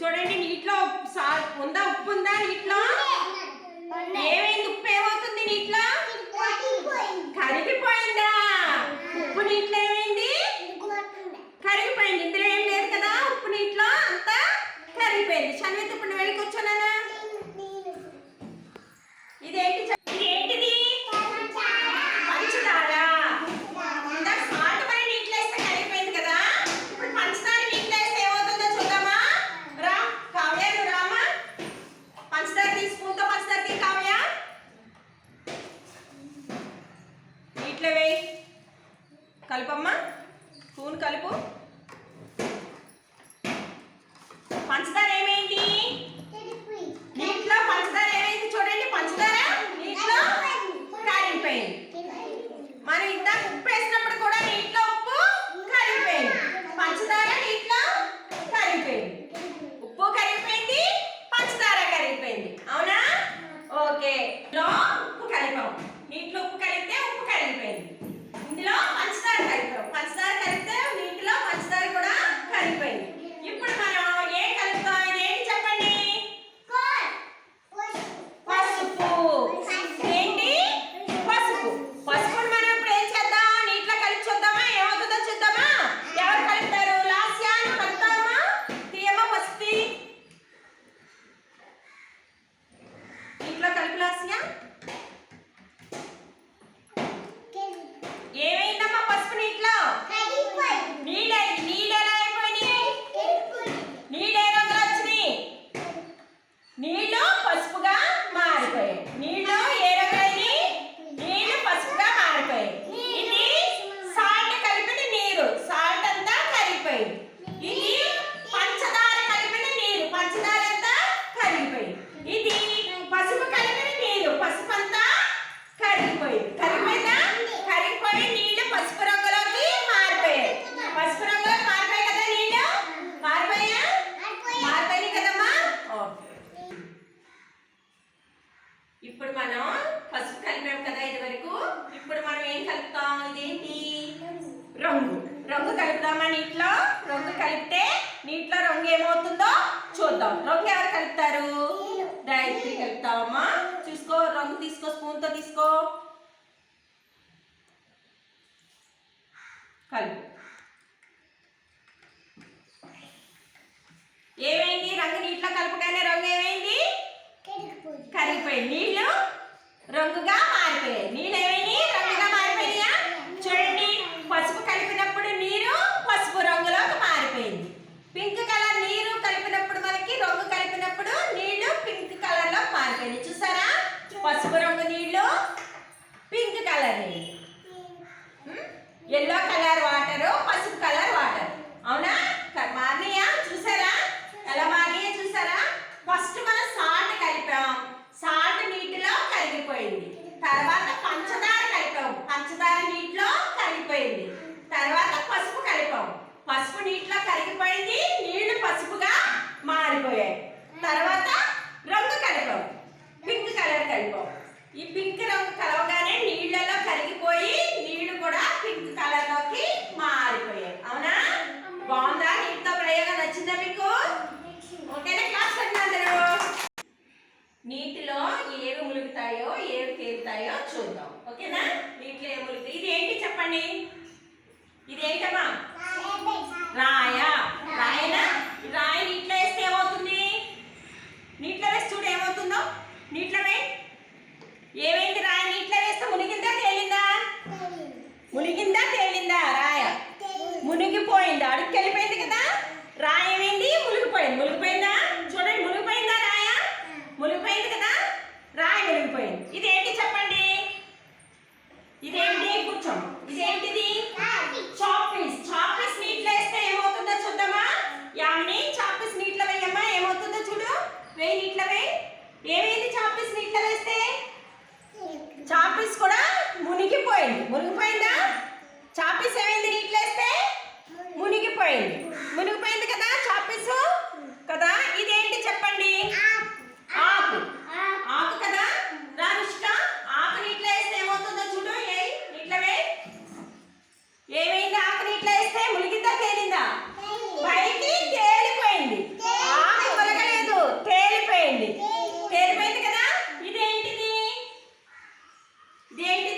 చూడండి నీటిలో ఉందా, ఉప్పు ఉందా నీటిలో? ఏమైంది? ఉప్పు ఏమవుతుంది నీటిలో? కరిగిపోయిందా? ఉప్పు నీటిలో ఏమైంది? కరిగిపోయింది. ఇందులో ఏం లేదు కదా, ఉప్పు నీటిలో అంతా కరిగిపోయింది. షన్విత్ ఇప్పుడు వెళ్ళి కూర్చోనా? ఇదేంటి? ఇదేంటిది? పంచదార. సాల్ట్ మరి నీటిలో వేస్తే కరిగిపోయింది కదా, ఇప్పుడు పంచదార నీటిలో వేస్తే ఏమవుతుందో చూద్దామా? రా కావ్య, నువ్వు రామా. పంచదార తీ, స్పూన్తో పంచదార తీ కావ్య. నీటిలో వేయి, కలుపమ్మా, స్పూన్ కలుపు. పంచదార ఏమైంది? నీటిలో పంచదార ఏమైంది? చూడండి, పంచదార నీటిలో కరిగిపోయింది. మనం ఇందాక ఉప్పు వేసినప్పుడు కూడా నీటిలో ఉప్పు కరిగిపోయింది, పంచదార నీటిలో కరిగిపోయింది. ఉప్పు కరిగిపోయింది, పంచదార కరిగిపోయింది. అవునా? ఓకే. ఉప్పు కలిపాం, నీటిలో ఉప్పు కలిపితే ఉప్పు కరిగిపోయింది. ఇందులో పంచదార కలిపాం, పంచదార కలిపితే నీటిలో పంచదార కూడా కరిగిపోయింది. ఇప్పుడు మనం ఏం కలుపుతాం? ఇదేంటి చెప్పండి? పసుపు. ఏంటి? పసుపు. పసుపుని మనం ఇప్పుడు ఏం చేద్దాం? నీటిలో కలిపి చూద్దామా, ఏమవుతుందో చూద్దామా? ఎవరు కలుపుతారు? లాస్యా, నువ్వు కలుపుతావమ్మా. తీయమ్మా పసుపు తీ. నీటిలో కలిపి లాస్యా. ఏమైందమ్మా పసుపు నీటిలో? నీళ్ళు ఎలా అయిపోయినాయి? నీళ్ళు ఏ రంగులో వచ్చినాయి? నీళ్ళు పసుపుగా మారిపోయాయి. నీళ్ళు ఏ రంగులైనవి? నీళ్ళు పసుపుగా మారిపోయాయి. ఇది సాల్ట్ కలిపిన నీరు, సాల్ట్ అంతా కరిగిపోయింది. ఇది పంచదార కలిపిన నీరు, పంచదార అంతా కరిగిపోయింది. ఇది పసుపు కలిపిన నీరు, పసుపు అంతా కరిగిపోయింది. కరిగిపోయిందా? కరిగిపోయి నీళ్ళు పసుపు రంగులోకి మారిపోయాయి. పసుపు రంగులోకి మారిపోయాయి కదా, నీళ్ళు మారిపోయా? మారిపోయాయి కదమ్మా. ఓకే. ఇప్పుడు మనం పసుపు కలిపాం కదా ఇది వరకు. ఇప్పుడు మనం ఏం కలుపుతాం? ఇదేంటి? రంగు. రంగు కలుపుదామా నీటిలో? రంగు కలిపితే నీటిలో రంగు ఏమవుతుందో చూద్దాం. రంగు ఎవరు కలుపుతారు? గాయత్రి కలుపుతావమ్మా. చూసుకో, రంగు తీసుకో, స్పూన్తో తీసుకో, కలుపు. ఏమైంది? రంగు నీటిలో కలపగానే రంగు ఏమైంది? కరిగిపోయింది. నీళ్ళు రంగుగా మారిపోయాయి. నీళ్ళు ఏమైంది? రంగుగా మారిపోయినాయా? చూడండి, పసుపు కలిపినప్పుడు నీరు పసుపు రంగులోకి మారిపోయింది. పింక్ కలర్ నీరు కలిపినప్పుడు మనకి రంగు కలిపినప్పుడు నీళ్లు పింక్ కలర్ లో మారిపోయింది. చూసారా? పసుపు రంగు నీళ్లు, పింక్ కలర్ నీళ్ళు, ఎల్లో కలర్ వాటర్, పసుపు కలర్ వాటర్. అవునా? మారినాయా? చూసారా ఎలా మారినాయా? చూసారా? ఫస్ట్ మనం సాల్ట్ కలిపాం, సాల్ట్ నీటిలో కరిగిపోయింది. తర్వాత పంచదార కలిపాం, పంచదార నీటిలో కరిగిపోయింది. తర్వాత పసుపు కలిపాం, పసుపు నీటిలో కరిగిపోయింది, నీళ్లు పసుపుగా మారిపోయాయి. తర్వాత రంగు కలిపాం, పింక్ కలర్ కలిపాం. ఈ పింక్ రంగు కలవగానే నీళ్ళలో కరిగిపోయి నీళ్లు కూడా పింక్ కలర్ లోకి మారిపోయాయి. అవునా? బాగుందా? నీటితో ప్రయోగం నచ్చిందా మీకు? ఓకేనా క్లాస్ అందరూ? నీటిలో ఏవి ములుగుతాయో ఏవి తేలుతాయో చూద్దాం. ఓకేనా? నీటిలో ఏమి ములుగుతాయి? ఇది ఏంటి చెప్పండి? ఇదేంటమ్మా? రాయ. రాయనా? రాయి నీటిలో వేస్తే ఏమవుతుంది? నీటిలో వేసి చూడు ఏమవుతుందో. నీటిలో ఏమైంది? రాయి నీటిలో వేస్తే మునిగిందా తేలిందా? మునిగిందా తేలిందా? రాయ మునిగిపోయిందా? అడుగుకి వెళ్ళిపోయింది కదా. రాయి ఏమైంది? మునిగిపోయింది. మునిగిపోయిందా? చూడండి, మునిగిపోయిందా రాయ? మునిగిపోయింది కదా, రాయి మునిగిపోయింది. ఇదేంటి చెప్పండి? ఇదేంటి? కూర్చోం. ఇదేంటిది? చాపీస్. చాపీస్ నీటిలో వేస్తే ఏమవుతుందో చూద్దామా? యామిని, చాపీస్ నీటిలో వేయమ్మా, ఏమవుతుందో చూడు. వేయి, నీటిలో వేయి. ఏమైంది చాపీస్ నీటిలో వేస్తే? చాపీస్ కూడా మునిగిపోయింది. మునిగిపోయిందా? చాపీస్ ఏమైంది? నీటిలో వేస్తే మునిగిపోయింది. మునిగిపోయింది కదా చాపీస్. దేంటి